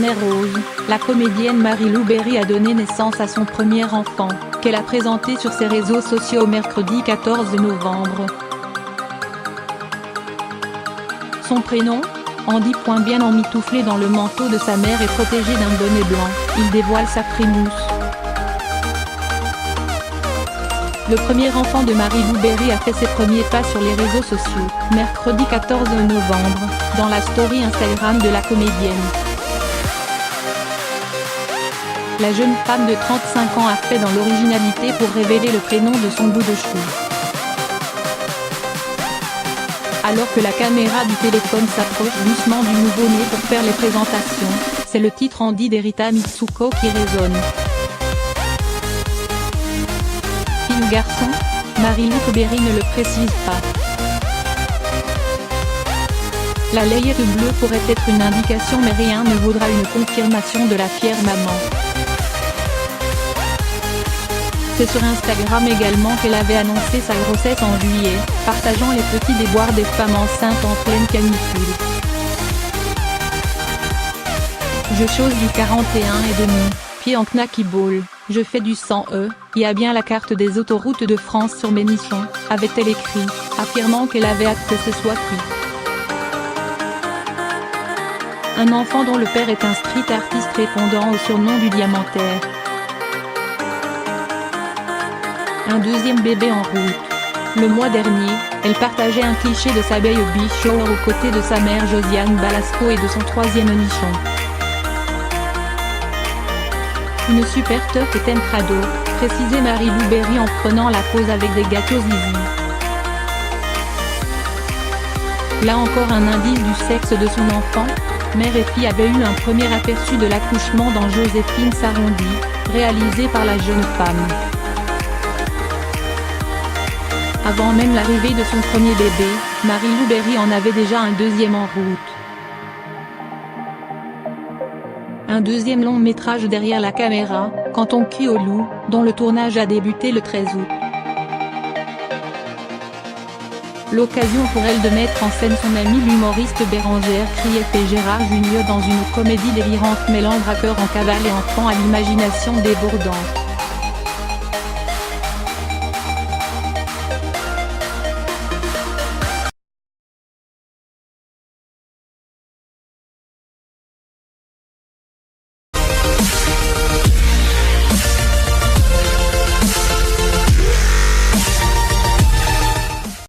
Warner Rose, la comédienne Mary-Lou Berry a donné naissance à son premier enfant, qu'elle a présenté sur ses réseaux sociaux mercredi 14 novembre. Son prénom, Andy. Bien emmitouflé dans le manteau de sa mère et protégé d'un bonnet blanc, il dévoile sa frimousse. Le premier enfant de Mary-Lou Berry a fait ses premiers pas sur les réseaux sociaux, mercredi 14 novembre, dans la story Instagram de la comédienne. La jeune femme de 35 ans a fait dans l'originalité pour révéler le prénom de son bout de chou. Alors que la caméra du téléphone s'approche doucement du nouveau-né pour faire les présentations, c'est le titre Andy d'Erita Mitsuko qui résonne. Fille ou garçon, Mary-Lou Berry ne le précise pas. La layette bleue pourrait être une indication mais rien ne vaudra une confirmation de la fière maman. C'est sur Instagram également qu'elle avait annoncé sa grossesse en juillet, partageant les petits déboires des femmes enceintes en pleine canicule. Je chose du 41,5, pied en knacky ball, je fais du 100 y a bien la carte des autoroutes de France sur mes nichons, avait-elle écrit, affirmant qu'elle avait hâte que ce soit pris. Un enfant dont le père est un street artiste répondant au surnom du diamantaire. Un deuxième bébé en route. Le mois dernier, elle partageait un cliché de sa baby shower aux côtés de sa mère Josiane Balasco et de son troisième nichon. Une super teuf et thème crado, précisait Mary-Lou Berry en prenant la pose avec des gâteaux zizi. Là encore un indice du sexe de son enfant, mère et fille avaient eu un premier aperçu de l'accouchement dans Joséphine s'arrondit, réalisé par la jeune femme. Avant même l'arrivée de son premier bébé, Mary-Lou Berry en avait déjà un deuxième en route. Un deuxième long métrage derrière la caméra, Quand on crie au loup, dont le tournage a débuté le 13 août. L'occasion pour elle de mettre en scène son amie l'humoriste Bérangère Krief et Gérard Jugnot dans une comédie délirante mêlant braqueurs en cavale et enfants à l'imagination débordante.